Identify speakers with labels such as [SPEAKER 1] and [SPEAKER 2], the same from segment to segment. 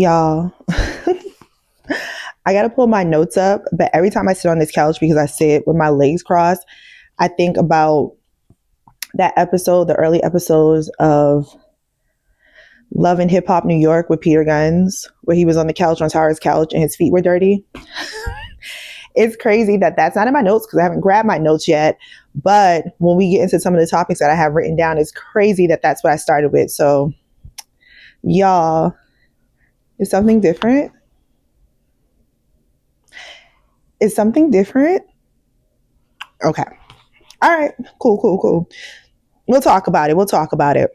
[SPEAKER 1] Y'all, I gotta pull my notes up, but every time I sit on this couch because I sit with my legs crossed, I think about that episode, the early episodes of Love and Hip Hop New York with Peter Guns, where he was on the couch on Tara's couch and his feet were dirty. It's crazy that that's not in my notes because I haven't grabbed my notes yet. But when we get into some of the topics that I have written down, it's crazy that that's what I started with. So, y'all, it's something different. Is something different? Okay. All right. Cool. We'll talk about it.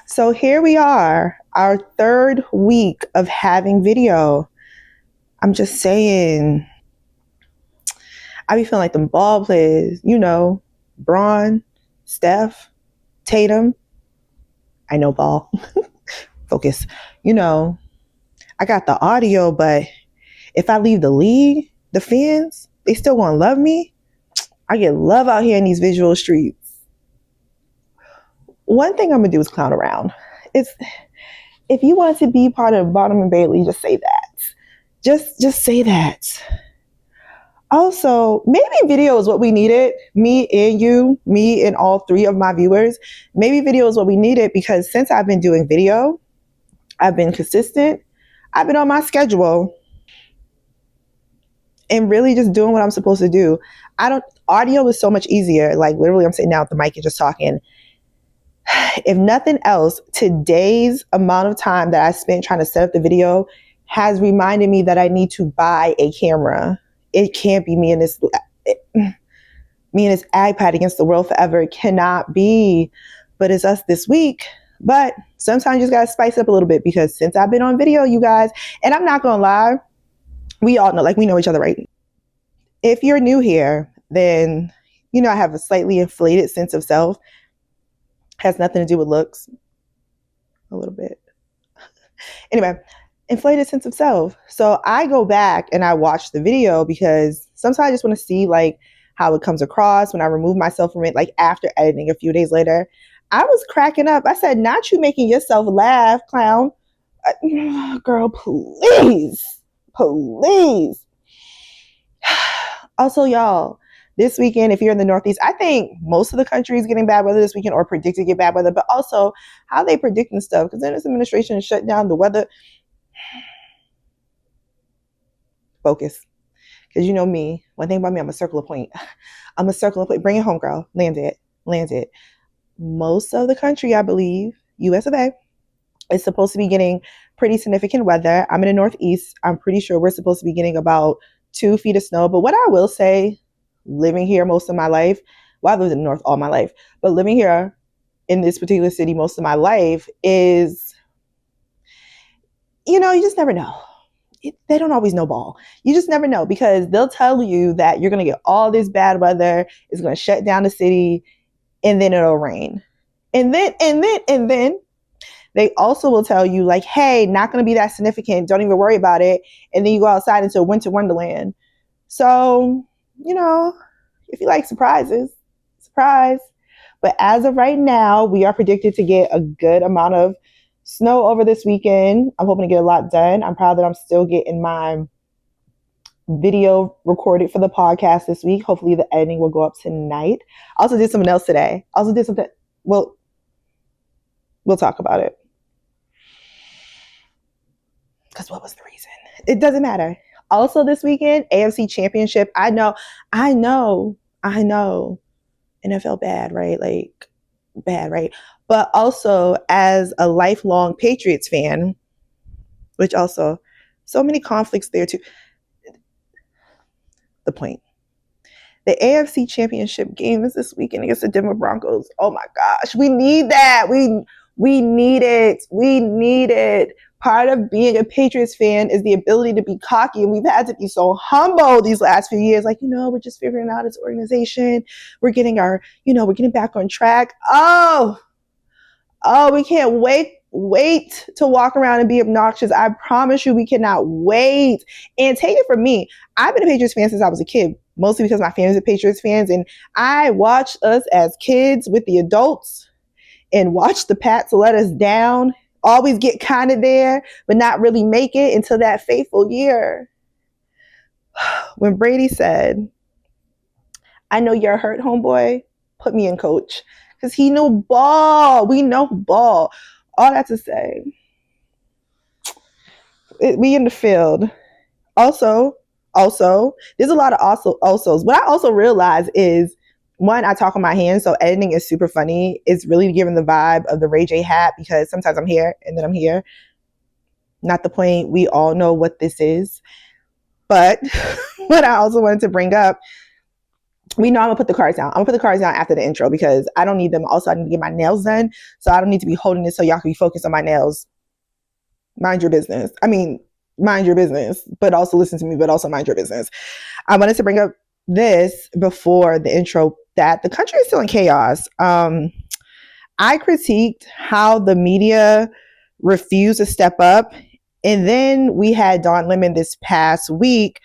[SPEAKER 1] So here we are, our third week of having video. I'm just saying, I be feeling like them ball players, Braun, Steph, Tatum. I know ball. Focus. I got the audio, but if I leave the league, the fans, they still gonna love me. I get love out here in these visual streets. One thing I'm gonna do is clown around. If you want to be part of Bottom and Bailey, just say that. Just say that. Also, maybe video is what we needed. Me and you, me and all three of my viewers. Maybe video is what we needed because since I've been doing video, I've been consistent. I've been on my schedule and really just doing what I'm supposed to do. Audio is so much easier. Like literally I'm sitting down with the mic and just talking. If nothing else, today's amount of time that I spent trying to set up the video has reminded me that I need to buy a camera. It can't be me and this iPad against the world forever. It cannot be. But it's us this week. But sometimes you just gotta spice up a little bit because since I've been on video, you guys, and I'm not gonna lie, we all know, we know each other, right? If you're new here, then I have a slightly inflated sense of self. Has nothing to do with looks. A little bit. Anyway, inflated sense of self. So I go back and I watch the video because sometimes I just want to see how it comes across when I remove myself from it, after editing a few days later. I was cracking up. I said, not you making yourself laugh, clown. Girl, please. Also, y'all, this weekend, if you're in the Northeast, I think most of the country is getting bad weather this weekend or predicted to get bad weather, but also how they predicting stuff because then this administration is shut down the weather. Focus. Because you know me, one thing about me, I'm a circle of point. Bring it home, girl. Land it. Most of the country, I believe, US of A, is supposed to be getting pretty significant weather. I'm in the Northeast. I'm pretty sure we're supposed to be getting about 2 feet of snow. But what I will say, living here most of my life, well, I've lived in the North all my life, but living here in this particular city most of my life is, you just never know. They don't always know ball. You just never know because they'll tell you that you're going to get all this bad weather. It's going to shut down the city and then it'll rain. And then they also will tell you hey, not going to be that significant. Don't even worry about it. And then you go outside into a winter wonderland. So, if you like surprises, surprise. But as of right now, we are predicted to get a good amount of snow over this weekend. I'm hoping to get a lot done. I'm proud that I'm still getting my video recorded for the podcast this week. Hopefully the editing will go up tonight. I also did something else today. Well, we'll talk about it. Because what was the reason? It doesn't matter. Also this weekend, AFC Championship. I know. NFL bad, right? Bad, right? But also as a lifelong Patriots fan, which also so many conflicts there too. The point. The AFC Championship game is this weekend against the Denver Broncos. Oh my gosh, we need that. We need it. We need it. Part of being a Patriots fan is the ability to be cocky, and we've had to be so humble these last few years. We're just figuring out this organization. We're getting we're getting back on track. Oh, we can't wait to walk around and be obnoxious. I promise you we cannot wait. And take it from me, I've been a Patriots fan since I was a kid. mostly because my family's are Patriots fans. And I watched us as kids with the adults and watch the Pats let us down, always get kind of there, but not really make it until that fateful year when Brady said, I know you're hurt, homeboy. Put me in, coach. Because he knew ball. We know ball. All that to say, we in the field. Also, there's a lot of alsos. What I also realize is, one, I talk on my hands, so editing is super funny. It's really giving the vibe of the Ray J hat because sometimes I'm here and then I'm here. Not the point. We all know what this is. But what I also wanted to bring up, we know I'm gonna put the cards down. I'm gonna put the cards down after the intro because I don't need them. Also, I need to get my nails done, so I don't need to be holding it so y'all can be focused on my nails. Mind your business. I mean, mind your business, but also listen to me, but also mind your business. I wanted to bring up this before the intro that the country is still in chaos. I critiqued how the media refused to step up. And then we had Don Lemon this past week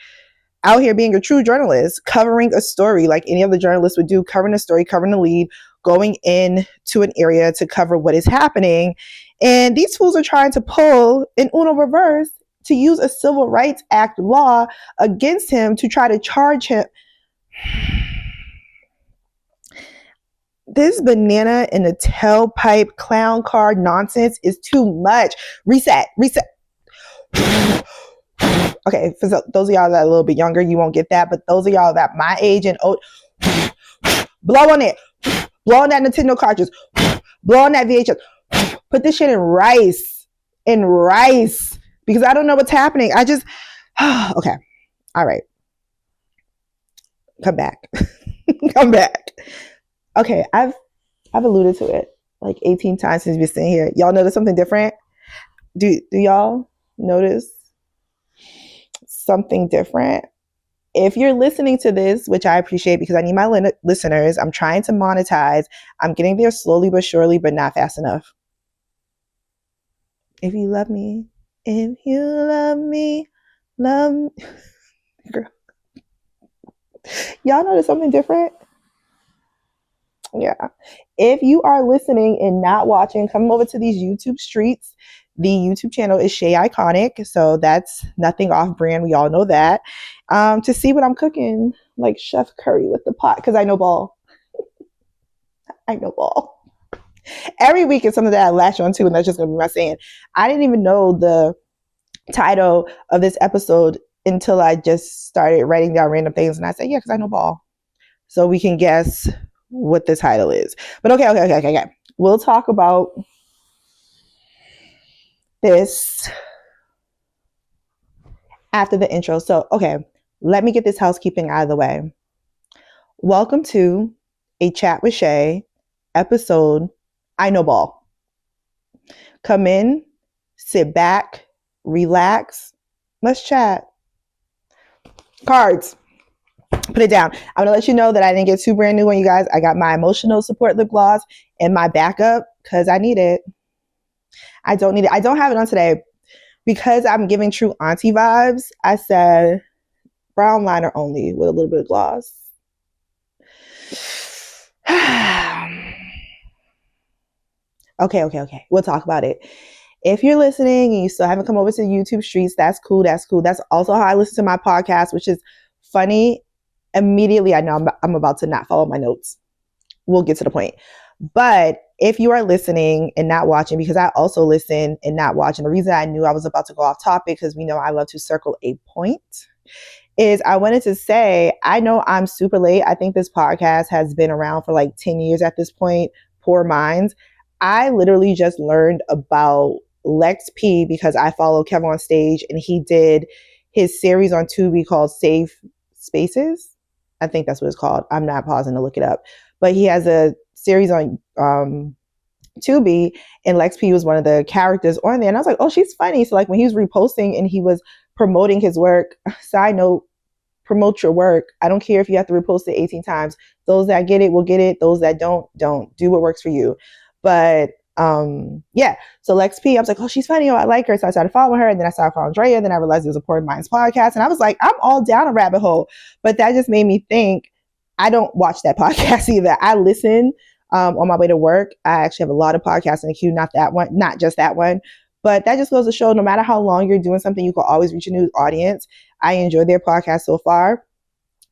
[SPEAKER 1] out here being a true journalist, covering a story like any other journalist would do, covering a story, covering the lead, going into an area to cover what is happening. And these fools are trying to pull an Uno reverse to use a Civil Rights Act law against him to try to charge him. This banana in the tailpipe clown card nonsense is too much. Reset. Okay, for those of y'all that are a little bit younger, you won't get that. But those of y'all that my age and old, blow on it. Blow on that Nintendo cartridge. Blow on that VHS. Put this shit in rice. Because I don't know what's happening. I just, okay. All right. Come back. Okay, I've alluded to it like 18 times since we've been sitting here. Y'all notice something different? Do y'all notice something different? If you're listening to this, which I appreciate because I need my listeners, I'm trying to monetize. I'm getting there slowly but surely, but not fast enough. If you love me, love me. Girl. Y'all notice something different? Yeah. If you are listening and not watching, come over to these YouTube streets. The YouTube channel is Shay Iconic, so that's nothing off brand. We all know that. To see what I'm cooking, like Chef Curry with the pot, because I know ball. Every week is something that I latch on to, and that's just going to be my saying. I didn't even know the title of this episode until I just started writing down random things, and I said, yeah, because I know ball. So we can guess what the title is. But okay. We'll talk about this after the intro. So, okay, let me get this housekeeping out of the way. Welcome to A Chat with Shay, episode I Know Ball. Come in, sit back, relax, let's chat. Cards. Put it down. I'm going to let you know that I didn't get two brand new on you guys. I got my emotional support lip gloss and my backup because I need it. I don't need it. I don't have it on today because I'm giving true auntie vibes. I said brown liner only with a little bit of gloss. Okay. We'll talk about it. If you're listening and you still haven't come over to the YouTube streets, that's cool. That's also how I listen to my podcast, which is funny. Immediately, I know I'm about to not follow my notes. We'll get to the point. But if you are listening and not watching, because I also listen and not watch, and the reason I knew I was about to go off topic, because we know I love to circle a point, is I wanted to say, I know I'm super late. I think this podcast has been around for like 10 years at this point. Poor minds. I literally just learned about Lex P because I follow Kevin on Stage, and he did his series on Tubi called Safe Spaces. I think that's what it's called. I'm not pausing to look it up. But he has a series on Tubi, and Lex P was one of the characters on there. And I was like, oh, she's funny. So like when he was reposting and he was promoting his work, side note, promote your work. I don't care if you have to repost it 18 times. Those that get it will get it. Those that don't. Do what works for you. But Yeah. So Lex P, I was like, oh, she's funny. Oh, I like her. So I started following her, and then I started following Drea. Then I realized it was a Poured Minds podcast, and I was like, I'm all down a rabbit hole. But that just made me think. I don't watch that podcast either. I listen on my way to work. I actually have a lot of podcasts in the queue, not that one, not just that one. But that just goes to show no matter how long you're doing something, you can always reach a new audience. I enjoyed their podcast so far.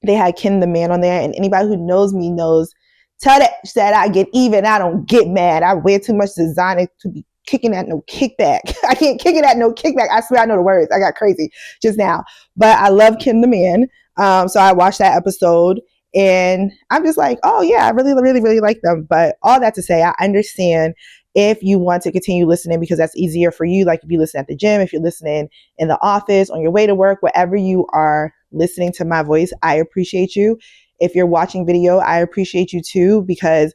[SPEAKER 1] They had Ken the Man on there, and anybody who knows me knows, tell that I get even. I don't get mad. I wear too much designer to be kicking at no kickback. I can't kick it at no kickback. I swear I know the words. I got crazy just now. But I love Ken the Man. So I watched that episode, and I'm just like, oh yeah, I really, really, really like them. But all that to say, I understand if you want to continue listening because that's easier for you. Like if you listen at the gym, if you're listening in the office, on your way to work, wherever you are listening to my voice, I appreciate you. If you're watching video, I appreciate you too, because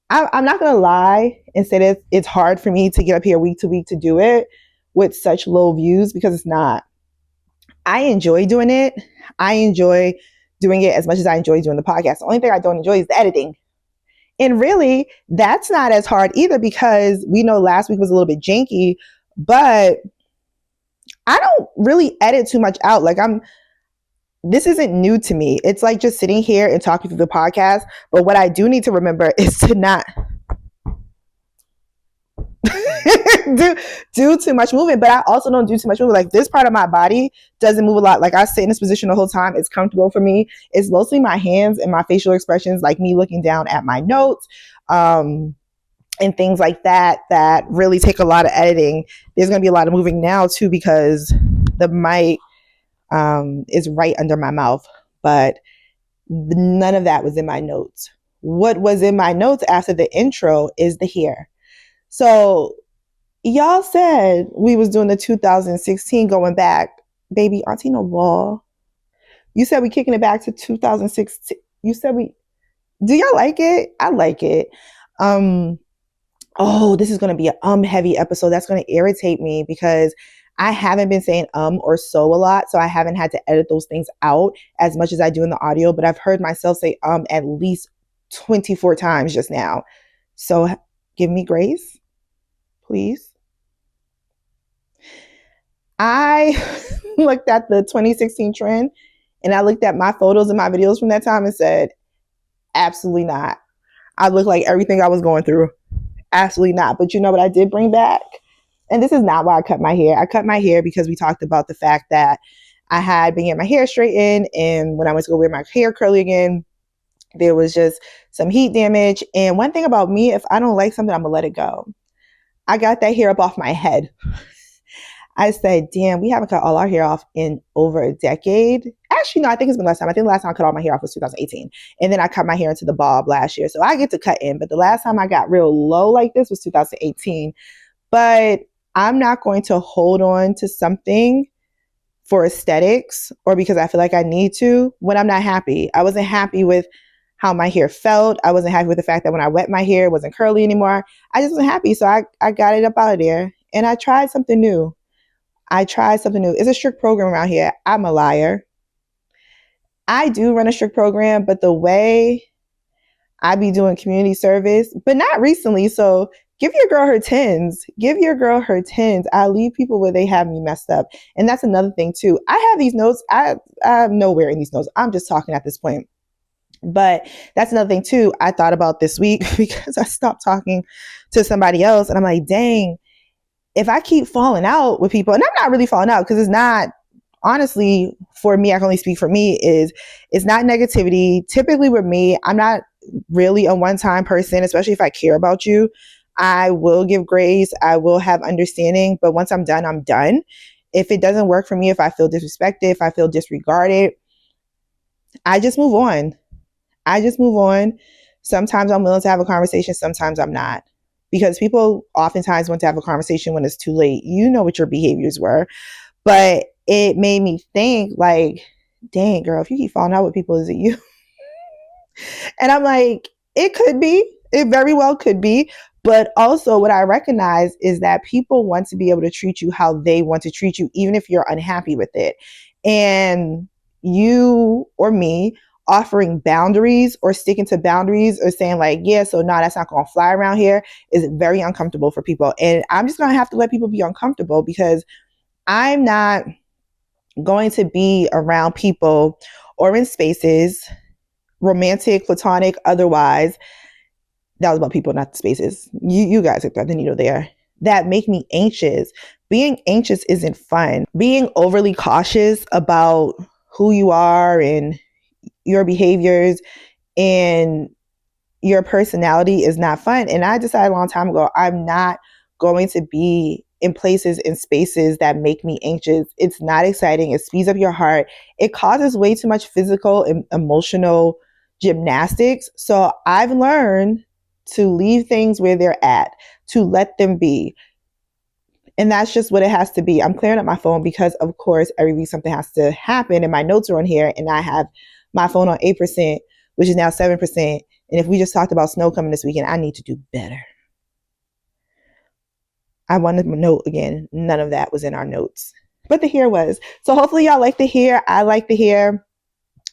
[SPEAKER 1] I'm not going to lie and say that it's hard for me to get up here week to week to do it with such low views, because it's not. I enjoy doing it. I enjoy doing it as much as I enjoy doing the podcast. The only thing I don't enjoy is the editing. And really, that's not as hard either, because we know last week was a little bit janky, but I don't really edit too much out. Like this isn't new to me. It's like just sitting here and talking through the podcast. But what I do need to remember is to not do too much movement. But I also don't do too much movement. Like this part of my body doesn't move a lot. Like I sit in this position the whole time. It's comfortable for me. It's mostly my hands and my facial expressions, like me looking down at my notes, and things like that really take a lot of editing. There's going to be a lot of moving now too, because the mic is right under my mouth, but none of that was in my notes. What was in my notes after the intro is the hair. So y'all said we was doing the 2016 going back. Baby, Auntie No Wall. You said we kicking it back to 2016. You said do y'all like it? I like it. Oh, this is going to be a heavy episode. That's going to irritate me because I haven't been saying or so a lot, so I haven't had to edit those things out as much as I do in the audio, but I've heard myself say at least 24 times just now. So give me grace, please. I looked at the 2016 trend, and I looked at my photos and my videos from that time and said, absolutely not. I look like everything I was going through. Absolutely not. But you know what I did bring back? And this is not why I cut my hair. I cut my hair because we talked about the fact that I had been getting my hair straightened, and when I went to go wear my hair curly again, there was just some heat damage. And one thing about me, if I don't like something, I'm gonna let it go. I got that hair up off my head. I said, damn, we haven't cut all our hair off in over a decade. Actually, no, I think it's been less time. I think the last time I cut all my hair off was 2018. And then I cut my hair into the bob last year. So I get to cut in. But the last time I got real low like this was 2018. But I'm not going to hold on to something for aesthetics or because I feel like I need to when I'm not happy. I wasn't happy with how my hair felt. I wasn't happy with the fact that when I wet my hair, it wasn't curly anymore. I just wasn't happy. So I got it up out of there, and I tried something new. It's a strict program around here. I'm a liar. I do run a strict program, but the way I be doing community service, but not recently. So give your girl her tens. I leave people where they have me messed up. And that's another thing too. I have these notes. I'm nowhere in these notes. I'm just talking at this point. But that's another thing too. I thought about this week because I stopped talking to somebody else, and I'm like, dang, if I keep falling out with people, and I'm not really falling out because it's not, honestly, for me, I can only speak for me, it's not negativity. Typically with me, I'm not really a one-time person, especially if I care about you. I will give grace. I will have understanding. But once I'm done, I'm done. If it doesn't work for me, if I feel disrespected, if I feel disregarded, I just move on. Sometimes I'm willing to have a conversation. Sometimes I'm not. Because people oftentimes want to have a conversation when it's too late. You know what your behaviors were. But it made me think like, dang, girl, if you keep falling out with people, is it you? And I'm like, it could be. It very well could be. But also what I recognize is that people want to be able to treat you how they want to treat you, even if you're unhappy with it. And you or me offering boundaries or sticking to boundaries or saying like, yeah, so no, that's not going to fly around here is very uncomfortable for people. And I'm just going to have to let people be uncomfortable because I'm not going to be around people or in spaces, romantic, platonic, otherwise. That was about people, not the spaces. You guys have got the needle there. That make me anxious. Being anxious isn't fun. Being overly cautious about who you are and your behaviors and your personality is not fun. And I decided a long time ago, I'm not going to be in places and spaces that make me anxious. It's not exciting. It speeds up your heart. It causes way too much physical and emotional gymnastics. So I've learned to leave things where they're at, to let them be. And that's just what it has to be. I'm clearing up my phone because, of course, every week something has to happen and my notes are on here and I have my phone on 8%, which is now 7%. And if we just talked about snow coming this weekend, I need to do better. I wanted to note again, none of that was in our notes, but the hair was. So hopefully y'all like the hair. I like the hair.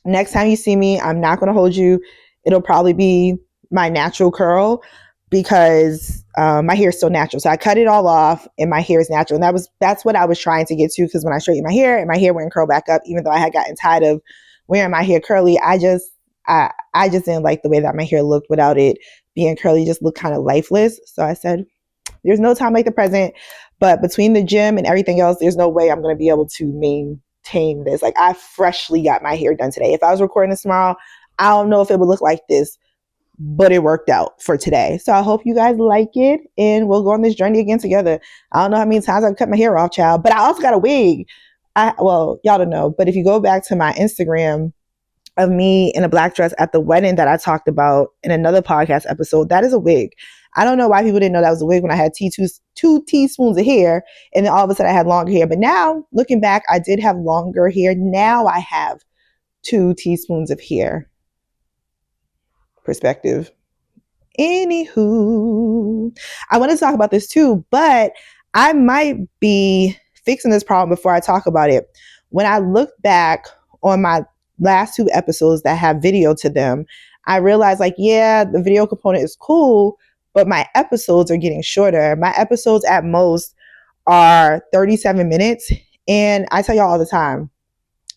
[SPEAKER 1] Next time you see me, I'm not going to hold you. It'll probably be my natural curl because my hair is still natural. So I cut it all off and my hair is natural. And that's what I was trying to get to, because when I straightened my hair and my hair wouldn't curl back up, even though I had gotten tired of wearing my hair curly, I just didn't like the way that my hair looked without it being curly. It just looked kind of lifeless. So I said, there's no time like the present, but between the gym and everything else, there's no way I'm going to be able to maintain this. Like, I freshly got my hair done today. If I was recording this tomorrow, I don't know if it would look like this, but it worked out for today. So I hope you guys like it and we'll go on this journey again together. I don't know how many times I've cut my hair off, child, but I also got a wig. Well, y'all don't know, but if you go back to my Instagram of me in a black dress at the wedding that I talked about in another podcast episode, that is a wig. I don't know why people didn't know that was a wig when I had two teaspoons of hair and then all of a sudden I had longer hair. But now looking back, I did have longer hair. Now I have 2 teaspoons of hair. Perspective. Anywho, I want to talk about this too, but I might be fixing this problem before I talk about it. When I look back on my last 2 episodes that have video to them, I realized like, yeah, the video component is cool, but my episodes are getting shorter. My episodes at most are 37 minutes. And I tell y'all all the time,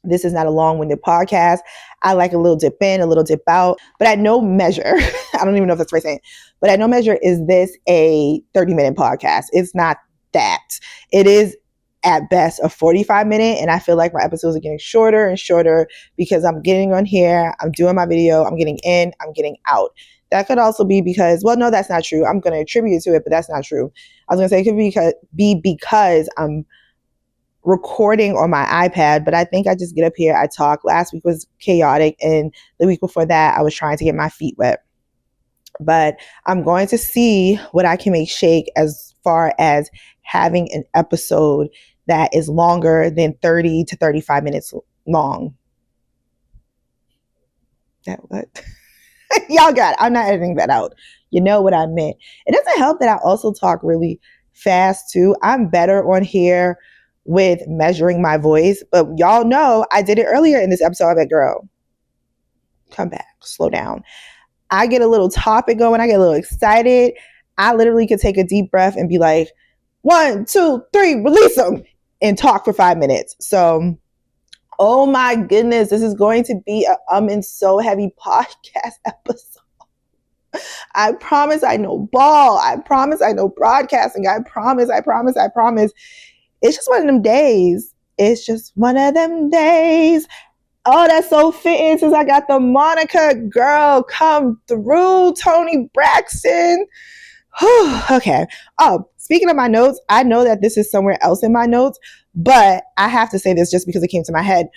[SPEAKER 1] this is not a long-winded podcast. I like a little dip in, a little dip out, but at no measure, I don't even know if that's the right saying, but at no measure is this a 30-minute podcast. It's not that. It is at best a 45-minute, and I feel like my episodes are getting shorter and shorter because I'm getting on here, I'm doing my video, I'm getting in, I'm getting out. That could also be because, well, no, that's not true. I'm going to attribute it to it, but that's not true. I was going to say it could be because I'm recording on my iPad, but I think I just get up here, I talk. Last week was chaotic, and the week before that, I was trying to get my feet wet. But I'm going to see what I can make shake as far as having an episode that is longer than 30 to 35 minutes long. That what? Y'all got it. I'm not editing that out. You know what I meant. It doesn't help that I also talk really fast too. I'm better on here with measuring my voice, but y'all know I did it earlier in this episode. I'm like, girl, come back, slow down. I get a little topic going. I get a little excited. I literally could take a deep breath and be like, 1, 2, 3, release them and talk for 5 minutes. So, oh my goodness, this is going to be and so heavy podcast episode. I promise I know ball. I promise I know broadcasting. I promise. It's just one of them days. It's just one of them days. Oh, that's so fitting since I got the Monica girl come through, Toni Braxton. Okay. Oh, speaking of my notes, I know that this is somewhere else in my notes, but I have to say this just because it came to my head.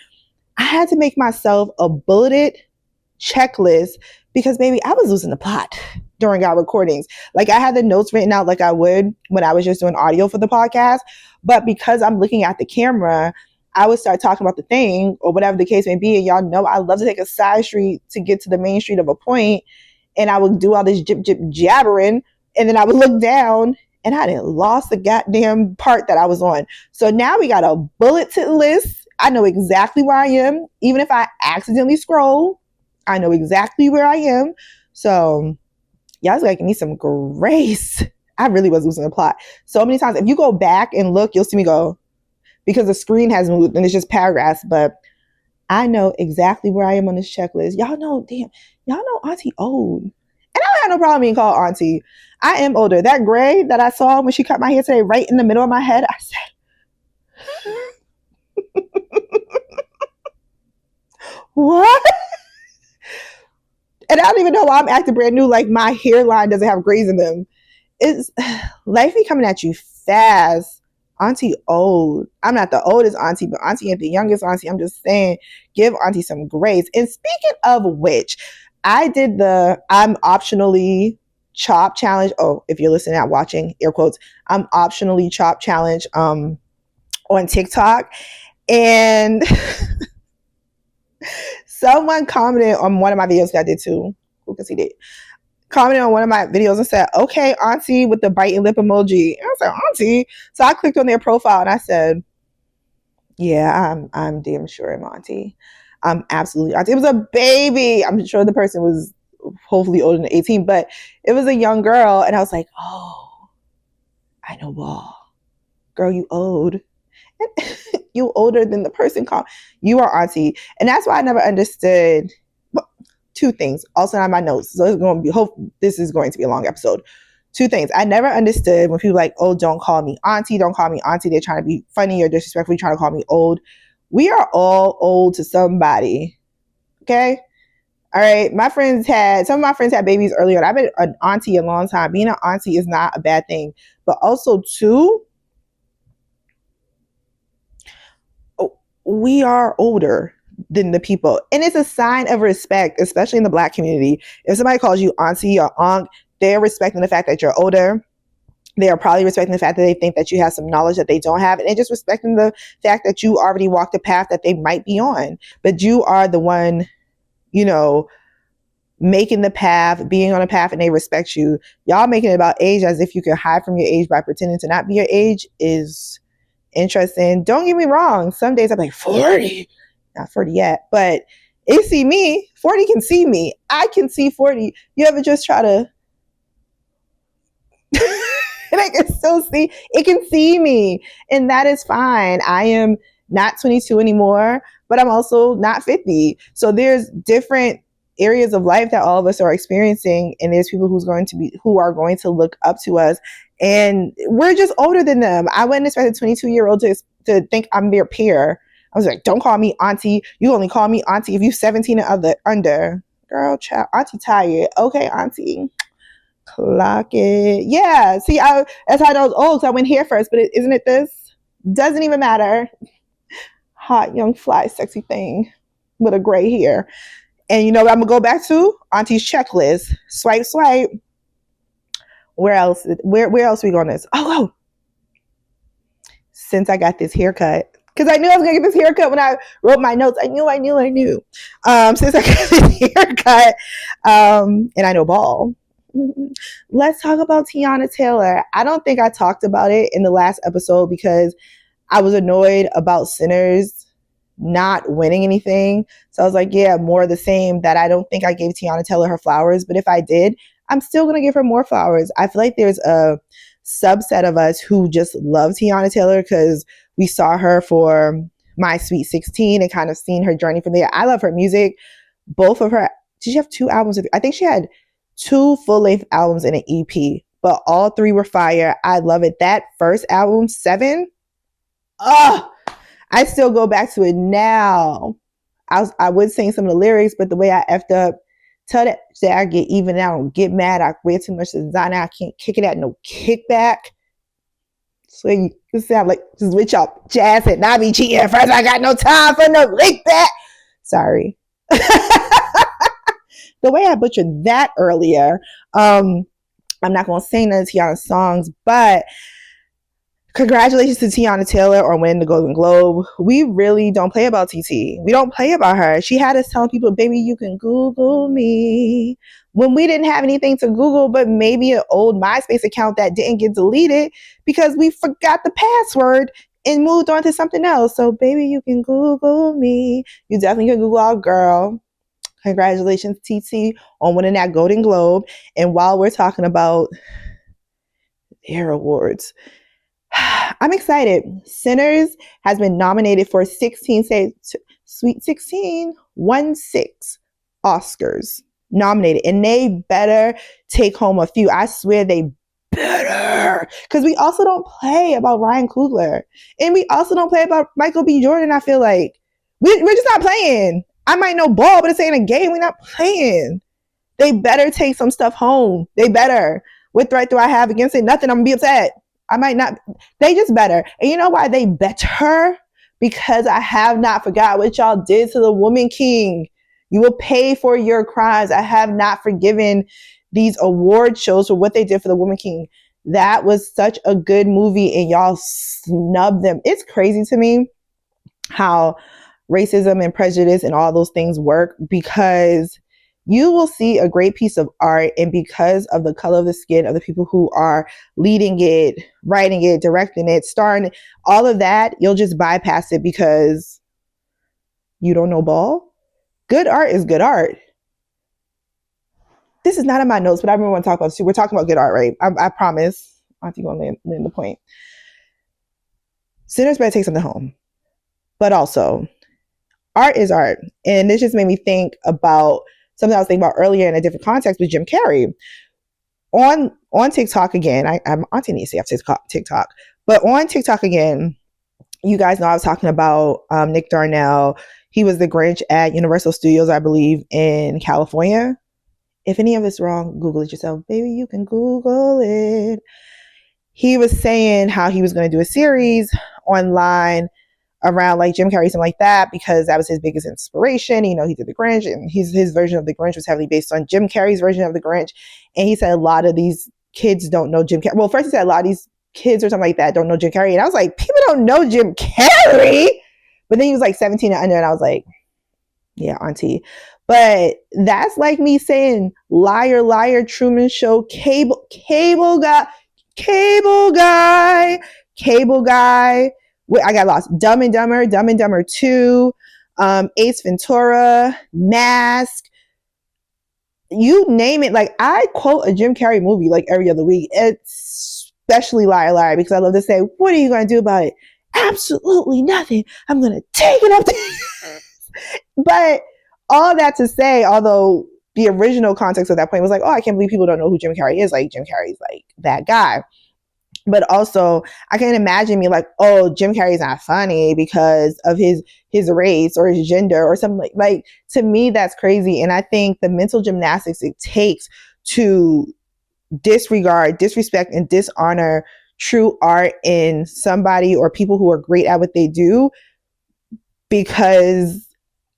[SPEAKER 1] I had to make myself a bulleted checklist because, baby, I was losing the plot during our recordings. Like, I had the notes written out like I would when I was just doing audio for the podcast, but because I'm looking at the camera, I would start talking about the thing or whatever the case may be. And y'all know I love to take a side street to get to the main street of a point, and I would do all this jip jabbering, and then I would look down and I didn't lost the goddamn part that I was on. So now we got a bulleted list. I know exactly where I am. Even if I accidentally scroll, I know exactly where I am. So y'all gotta give me some grace. I really was losing the plot so many times. If you go back and look, you'll see me go, because the screen has moved and it's just paragraphs, but I know exactly where I am on this checklist. Y'all know, damn, y'all know Auntie old. And I don't have no problem being called Auntie. I am older. That gray that I saw when she cut my hair today, right in the middle of my head, I said, what? And I don't even know why I'm acting brand new. Like my hairline doesn't have grays in them. It's life be coming at you fast. Auntie old. I'm not the oldest auntie, but Auntie ain't the youngest auntie. I'm just saying, give Auntie some grace. And speaking of which, I did the I'm optionally chop challenge. Oh, if you're listening out watching, air quotes, I'm optionally chop challenge on TikTok. And someone commented on one of my videos that I did too. Who can see that? Commented on one of my videos and said, okay, Auntie, with the biting lip emoji. And I said, Auntie. So I clicked on their profile and I said, yeah, I'm damn sure I'm Auntie. I'm absolutely Auntie. It was a baby. I'm sure the person was hopefully older than 18, but it was a young girl. And I was like, oh, I know ball. Girl, you old. You older than the person called. You are Auntie. And that's why I never understood two things. Also on my notes. So it's going to be, hope this is going to be a long episode. Two things. I never understood when people like, oh, don't call me Auntie. Don't call me Auntie. They're trying to be funny or disrespectful. Trying to call me old. We are all old to somebody. Okay. All right. Some of my friends had babies earlier. I've been an auntie a long time. Being an auntie is not a bad thing. But also too, we are older than the people. And it's a sign of respect, especially in the Black community. If somebody calls you auntie or aunt, they're respecting the fact that you're older. They are probably respecting the fact that they think that you have some knowledge that they don't have. And they're just respecting the fact that you already walked a path that they might be on. But you are the one, making the path, being on a path, and they respect you. Y'all making it about age as if you can hide from your age by pretending to not be your age is interesting. Don't get me wrong. Some days I'm like 40, not 40 yet, but it see me. 40 can see me. I can see 40. You ever just try to, and I can still see, it can see me, and that is fine. I am not 22 anymore, but I'm also not 50. So there's different areas of life that all of us are experiencing, and there's people who are going to look up to us, and we're just older than them. I wouldn't expect a 22-year-old to think I'm their peer. I was like, don't call me Auntie. You only call me Auntie if you're 17 and under. Girl, child, Auntie tired. Okay, Auntie. Clock it. Yeah, see, that's how I was old, so I went here first, but isn't it this? Doesn't even matter. Hot, young, fly, sexy thing with a gray hair. And you know what I'm going to go back to? Auntie's checklist. Swipe, swipe. Where else? Where else are we going this? Oh. Since I got this haircut, because I knew I was going to get this haircut when I wrote my notes. I knew. Since I got this haircut, and I know ball. Let's talk about Teyana Taylor. I don't think I talked about it in the last episode because I was annoyed about Sinners not winning anything. So I was like, yeah, more of the same, that I don't think I gave Teyana Taylor her flowers. But if I did, I'm still going to give her more flowers. I feel like there's a subset of us who just love Teyana Taylor because we saw her for My Sweet 16 and kind of seen her journey from there. I love her music. Both of her, did she have 2 albums? I think she had 2 full-length albums and an EP, but all 3 were fire. I love it. That first album, 7, I still go back to it now. I would sing some of the lyrics, but the way I effed up, tell that I get even out, don't get mad, I wear too much designer, I can't kick it at no kickback. So you sound like just with y'all jazz and I be cheating at first. I got no time for no lick back. Sorry. The way I butchered that earlier, I'm not going to sing none of Teyana's songs, but congratulations to Teyana Taylor on winning the Golden Globe. We really don't play about TT. We don't play about her. She had us telling people, baby, you can Google me, when we didn't have anything to Google but maybe an old MySpace account that didn't get deleted because we forgot the password and moved on to something else. So baby, you can Google me. You definitely can Google our girl. Congratulations, TT, on winning that Golden Globe. And while we're talking about their awards, I'm excited. Sinners has been nominated for 16, Sweet 16, 1-6 Oscars nominated. And they better take home a few. I swear they better. Because we also don't play about Ryan Coogler. And we also don't play about Michael B. Jordan, I feel like. We're just not playing. I might know ball, but it's ain't a game. We're not playing. They better take some stuff home. They better. What threat do I have against it? Nothing. I'm going to be upset. I might not. They just better. And you know why they better? Because I have not forgot what y'all did to the Woman King. You will pay for your crimes. I have not forgiven these award shows for what they did for the Woman King. That was such a good movie and y'all snubbed them. It's crazy to me how racism and prejudice and all those things work, because you will see a great piece of art, and because of the color of the skin of the people who are leading it, writing it, directing it, starring it, all of that, you'll just bypass it because you don't know ball. Good art is good art. This is not in my notes, but I remember want to talk about this too. We're talking about good art, right? I promise. I think I'm going to land the point. Sinners better take something home. But also, art is art. And this just made me think about something I was thinking about earlier in a different context with Jim Carrey. On TikTok again, I'm Auntie needs to have TikTok, but on TikTok again, you guys know I was talking about Nick Darnell. He was the Grinch at Universal Studios, I believe, in California. If any of it's wrong, Google it yourself. Baby, you can Google it. He was saying how he was going to do a series online around like Jim Carrey, something like that, because that was his biggest inspiration. You know, he did the Grinch, and his version of the Grinch was heavily based on Jim Carrey's version of the Grinch. And he said a lot of these kids don't know Jim Carrey. Well, first he said a lot of these kids or something like that don't know Jim Carrey. And I was like, people don't know Jim Carrey. But then he was like 17 and under, and I was like, yeah, Auntie. But that's like me saying Liar, Liar, Truman Show, Cable Guy. Wait, I got lost. Dumb and Dumber 2, Ace Ventura, Mask. You name it. Like, I quote a Jim Carrey movie like every other week, especially Liar, Liar, because I love to say, what are you going to do about it? Absolutely nothing. I'm going to take it up to But all that to say, although the original context of that point was like, oh, I can't believe people don't know who Jim Carrey is. Like, Jim Carrey's like that guy. But also, I can't imagine me like, oh, Jim Carrey's not funny because of his race or his gender or something like to me, that's crazy. And I think the mental gymnastics it takes to disregard, disrespect, and dishonor true art in somebody or people who are great at what they do because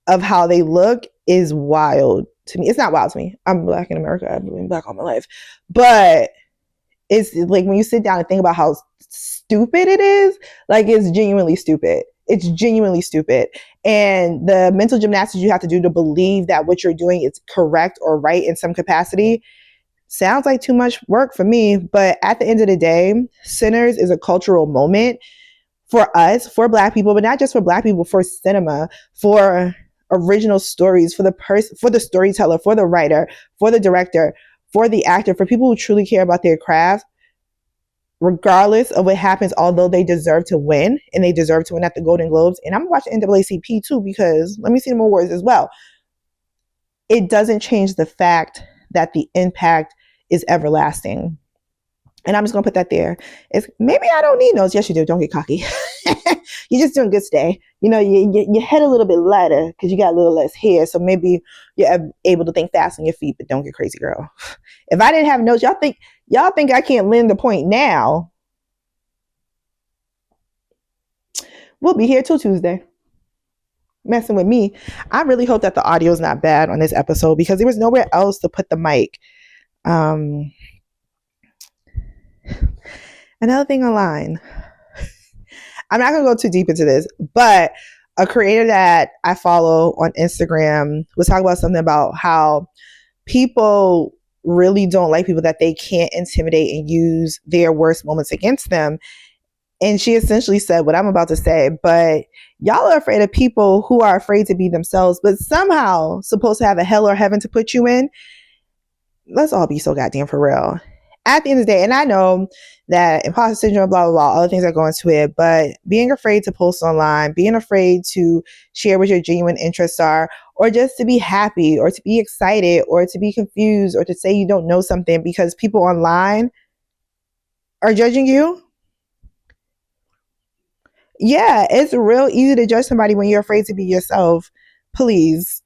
[SPEAKER 1] of how they look is wild to me. It's not wild to me. I'm Black in America. I've been Black all my life. But it's like when you sit down and think about how stupid it is, like it's genuinely stupid. It's genuinely stupid. And the mental gymnastics you have to do to believe that what you're doing is correct or right in some capacity sounds like too much work for me. But at the end of the day, Sinners is a cultural moment for us, for Black people, but not just for Black people, for cinema, for original stories, for the storyteller, for the writer, for the director, for the actor, for people who truly care about their craft, regardless of what happens, although they deserve to win, and they deserve to win at the Golden Globes. And I'm watching NAACP too, because let me see the awards as well. It doesn't change the fact that the impact is everlasting. And I'm just going to put that there. It's maybe I don't need notes. Yes, you do. Don't get cocky. You're just doing good today. You know, your head a little bit lighter because you got a little less hair. So maybe you're able to think fast on your feet, but don't get crazy, girl. If I didn't have notes, y'all think I can't lend the point now. We'll be here till Tuesday. Messing with me. I really hope that the audio is not bad on this episode because there was nowhere else to put the mic. Another thing online. I'm not going to go too deep into this, but a creator that I follow on Instagram was talking about something about how people really don't like people that they can't intimidate and use their worst moments against them. And she essentially said what I'm about to say, but y'all are afraid of people who are afraid to be themselves, but somehow supposed to have a hell or heaven to put you in. Let's all be so goddamn for real. At the end of the day, and I know that imposter syndrome, blah, blah, blah, all the things that go into it, but being afraid to post online, being afraid to share what your genuine interests are, or just to be happy, or to be excited, or to be confused, or to say you don't know something because people online are judging you. Yeah, it's real easy to judge somebody when you're afraid to be yourself. Please.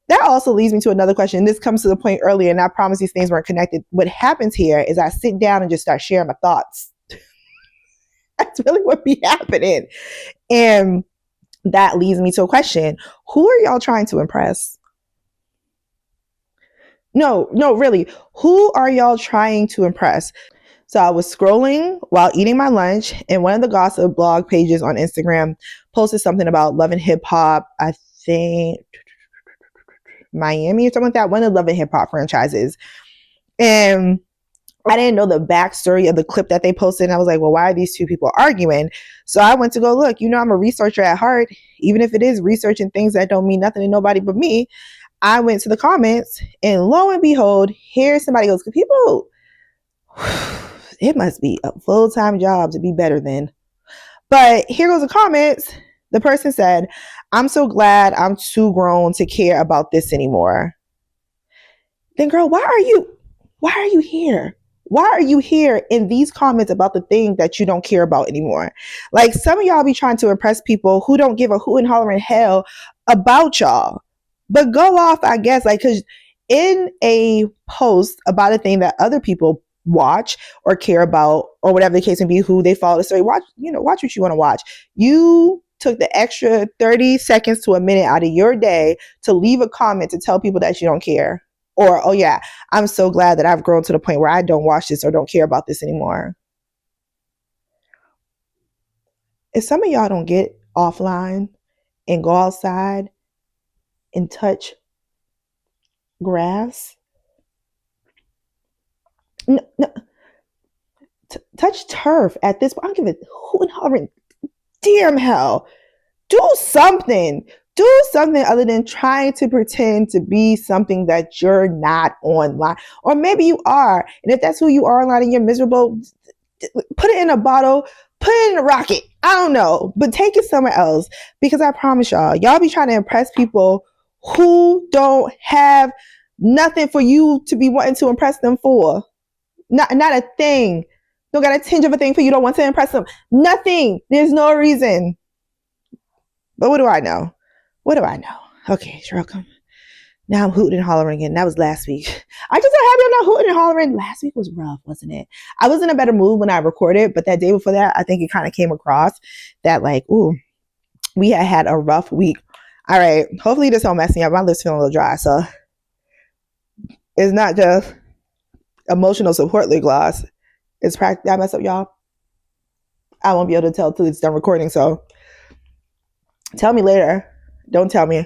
[SPEAKER 1] That also leads me to another question. This comes to the point earlier, and I promise these things weren't connected. What happens here is I sit down and just start sharing my thoughts. That's really what be happening. And that leads me to a question. Who are y'all trying to impress? No, really. Who are y'all trying to impress? So I was scrolling while eating my lunch, and one of the gossip blog pages on Instagram posted something about Love and Hip Hop. I think Miami or something like that, one of the Love and Hip Hop franchises. And I didn't know the backstory of the clip that they posted. And I was like, well, why are these two people arguing? So I went to go look. You know, I'm a researcher at heart, even if it is researching things that don't mean nothing to nobody but me. I went to the comments, and lo and behold, here's somebody goes, people, it must be a full-time job to be better than. But here goes the comments. The person said, I'm so glad I'm too grown to care about this anymore. Then girl, why are you here? Why are you here in these comments about the thing that you don't care about anymore? Like, some of y'all be trying to impress people who don't give a hoot and hollering hell about y'all. But go off, I guess, like, because in a post about a thing that other people watch or care about, or whatever the case may be, who they follow the story, watch what you want to watch. You took the extra 30 seconds to a minute out of your day to leave a comment to tell people that you don't care. Or, oh yeah, I'm so glad that I've grown to the point where I don't watch this or don't care about this anymore. If some of y'all don't get offline and go outside and touch grass, touch turf at this point, I don't give a hoot and hollering damn hell. Do something. Do something other than trying to pretend to be something that you're not online. Or maybe you are. And if that's who you are online and you're miserable, put it in a bottle, put it in a rocket. I don't know. But take it somewhere else. Because I promise y'all be trying to impress people who don't have nothing for you to be wanting to impress them for. Not a thing. Don't got a tinge of a thing for you don't want to impress them. Nothing. There's no reason. But what do I know? What do I know? Okay, you're welcome. Now I'm hooting and hollering again. That was last week. I just so happy I'm not hooting and hollering. Last week was rough, wasn't it? I was in a better mood when I recorded, but that day before that, I think it kind of came across that like, ooh, we had a rough week. All right, hopefully this don't mess me up. My lips feeling a little dry, so it's not just emotional support lip gloss. It's practice. Did I mess up, y'all? I won't be able to tell till it's done recording, so tell me later. Don't tell me.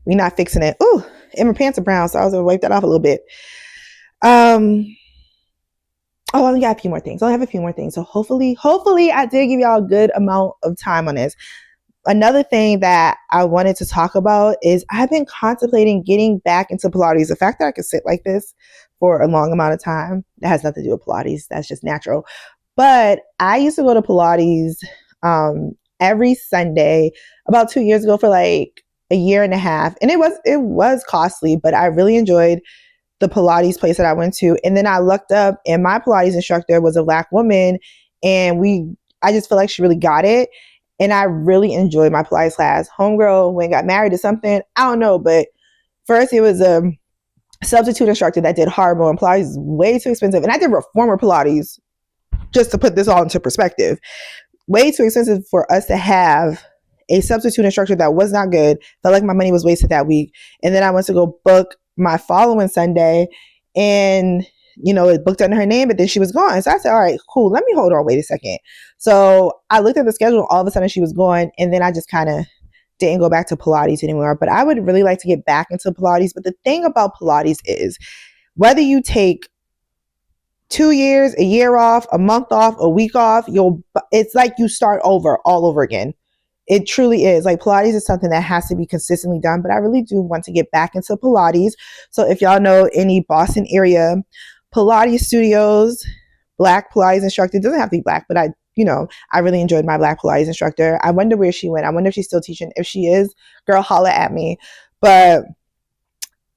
[SPEAKER 1] We're not fixing it. Ooh, and my pants are brown, so I was gonna wipe that off a little bit. I only got a few more things. I only have a few more things. So hopefully I did give y'all a good amount of time on this. Another thing that I wanted to talk about is I've been contemplating getting back into Pilates. The fact that I could sit like this for a long amount of time, that has nothing to do with Pilates. That's just natural. But I used to go to Pilates every Sunday about 2 years ago for like a year and a half. And it was costly, but I really enjoyed the Pilates place that I went to. And then I looked up and my Pilates instructor was a Black woman, and I just feel like she really got it. And I really enjoyed my Pilates class. Homegirl went got married to something. I don't know, but first it was a substitute instructor that did horrible, and Pilates is way too expensive. And I did reformer Pilates, just to put this all into perspective. Way too expensive for us to have a substitute instructor that was not good. Felt like my money was wasted that week. And then I went to go book my following Sunday, and it booked under her name, but then she was gone. So I said, all right, cool. Let me hold on. Wait a second. So I looked at the schedule. All of a sudden she was gone. And then I just kind of didn't go back to Pilates anymore. But I would really like to get back into Pilates. But the thing about Pilates is whether you take 2 years, a year off, a month off, a week off, it's like you start over all over again. It truly is. Like, Pilates is something that has to be consistently done, but I really do want to get back into Pilates. So if y'all know any Boston area Pilates studios, Black Pilates instructor, it doesn't have to be Black, but I really enjoyed my Black Pilates instructor. I wonder where she went. I wonder if she's still teaching. If she is, girl, holla at me. But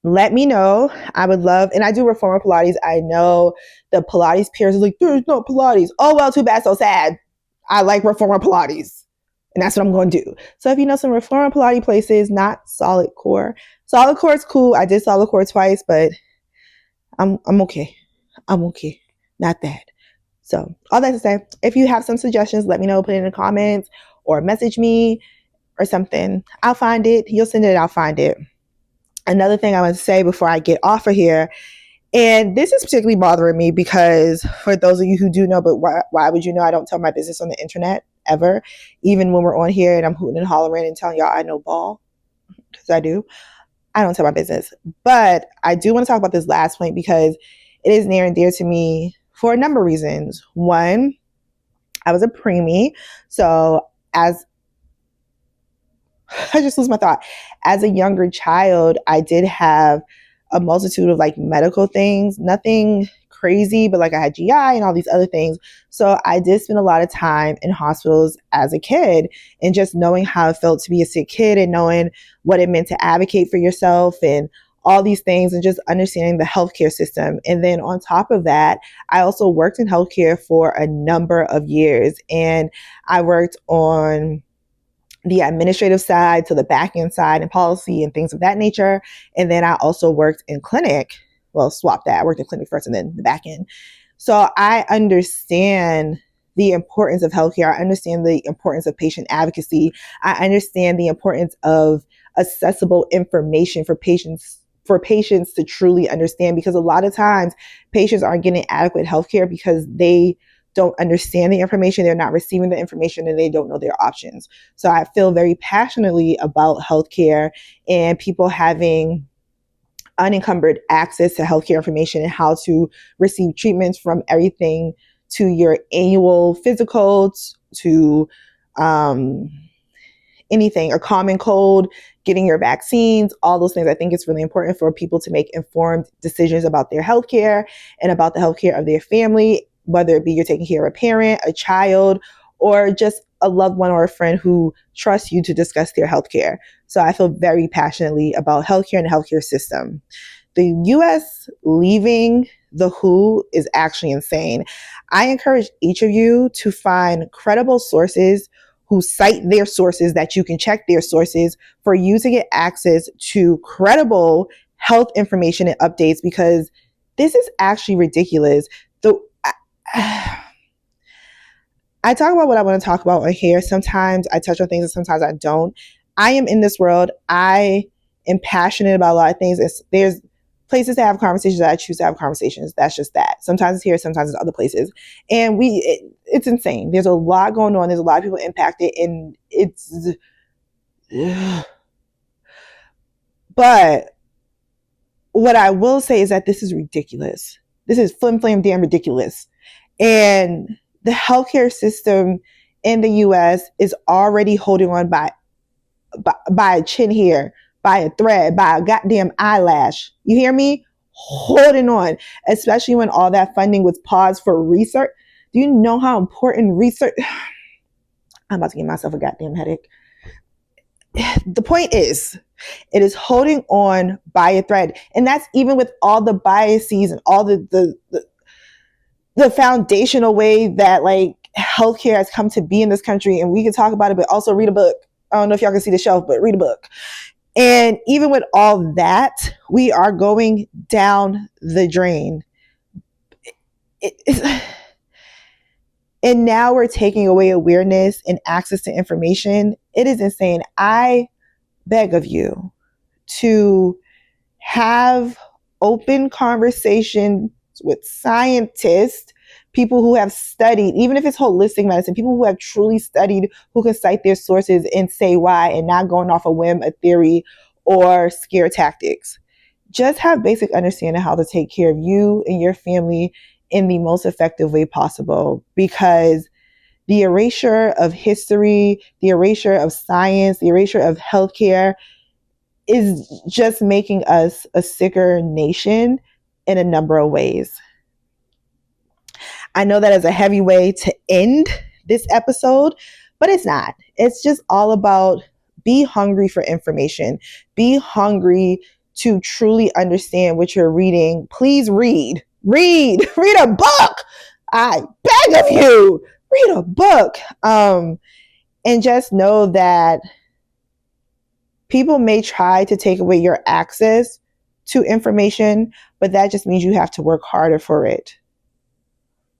[SPEAKER 1] let me know. I would love, and I do Reformer Pilates. I know the Pilates peers are like, there's no Pilates. Oh, well, too bad, so sad. I like Reformer Pilates. And that's what I'm going to do. So if you know some Reformer Pilates places, not Solid Core. Solid Core is cool. I did Solid Core twice, but I'm okay. I'm okay. Not that. So all that to say, if you have some suggestions, let me know. Put it in the comments or message me or something. I'll find it. You'll send it. I'll find it. Another thing I want to say before I get off of here, and this is particularly bothering me because for those of you who do know, but why would you know? I don't tell my business on the internet ever, even when we're on here and I'm hooting and hollering and telling y'all I know ball, because I do. I don't tell my business. But I do want to talk about this last point because it is near and dear to me for a number of reasons. One, I was a preemie. So I just lose my thought. As a younger child, I did have a multitude of like medical things, nothing crazy, but like I had GI and all these other things. So I did spend a lot of time in hospitals as a kid, and just knowing how it felt to be a sick kid and knowing what it meant to advocate for yourself and all these things, and just understanding the healthcare system. And then on top of that, I also worked in healthcare for a number of years, and I worked on the administrative side to the back end side and policy and things of that nature. And then I also worked in clinic. Well, swap that. I worked in clinic first and then the back end. So I understand the importance of healthcare. I understand the importance of patient advocacy. I understand the importance of accessible information for patients to truly understand, because a lot of times patients aren't getting adequate healthcare because they don't understand the information, they're not receiving the information, and they don't know their options. So I feel very passionately about healthcare and people having unencumbered access to healthcare information and how to receive treatments, from everything to your annual physical to anything, a common cold, getting your vaccines, all those things. I think it's really important for people to make informed decisions about their healthcare and about the healthcare of their family, whether it be you're taking care of a parent, a child, or just a loved one or a friend who trusts you to discuss their healthcare. So I feel very passionately about healthcare and the healthcare system. The US leaving the WHO is actually insane. I encourage each of you to find credible sources who cite their sources, that you can check their sources, for you to get access to credible health information and updates, because this is actually ridiculous. I talk about what I want to talk about on here. Sometimes I touch on things and sometimes I don't. I am in this world. I am passionate about a lot of things. There's places to have conversations that I choose to have conversations. That's just that. Sometimes it's here, sometimes it's other places. And it's insane. There's a lot going on. There's a lot of people impacted, and it's... But what I will say is that this is ridiculous. This is flim flam damn ridiculous. And the healthcare system in the US is already holding on by a chin hair, by a thread, by a goddamn eyelash. You hear me? Holding on, especially when all that funding was paused for research. Do you know how important research... I'm about to give myself a goddamn headache. The point is, it is holding on by a thread. And that's even with all the biases and all the foundational way that like healthcare has come to be in this country. And we can talk about it, but also read a book. I don't know if y'all can see the shelf, but read a book. And even with all that, we are going down the drain. And now we're taking away awareness and access to information. It is insane. I beg of you to have open conversations with scientists, people who have studied, even if it's holistic medicine, people who have truly studied, who can cite their sources and say why, and not going off a whim, a theory, or scare tactics. Just have basic understanding how to take care of you and your family in the most effective way possible, because the erasure of history, the erasure of science, the erasure of healthcare is just making us a sicker nation in a number of ways. I know that is a heavy way to end this episode, but it's not. It's just all about be hungry for information. Be hungry to truly understand what you're reading. Please read. Read a book. I beg of you, read a book. And just know that people may try to take away your access to information, but that just means you have to work harder for it.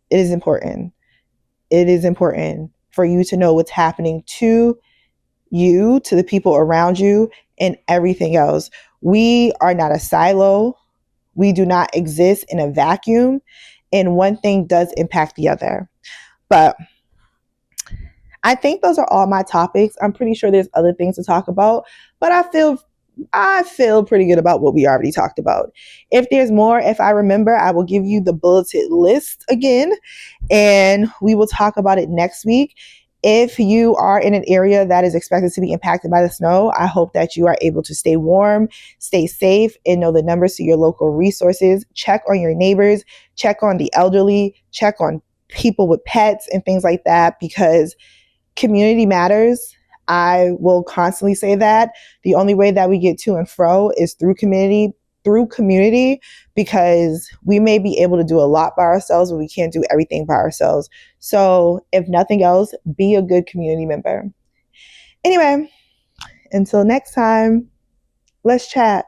[SPEAKER 1] It is important. It is important for you to know what's happening to you, to the people around you, and everything else. We are not a silo. We do not exist in a vacuum, and one thing does impact the other. But I think those are all my topics. I'm pretty sure there's other things to talk about, but I feel pretty good about what we already talked about. If there's more, if I remember, I will give you the bulleted list again, and we will talk about it next week. If you are in an area that is expected to be impacted by the snow, I hope that you are able to stay warm, stay safe, and know the numbers to your local resources. Check on your neighbors, check on the elderly, check on people with pets and things like that, because community matters. I will constantly say that. The only way that we get to and fro is through community, because we may be able to do a lot by ourselves, but we can't do everything by ourselves. So if nothing else, be a good community member. Anyway, until next time, let's chat.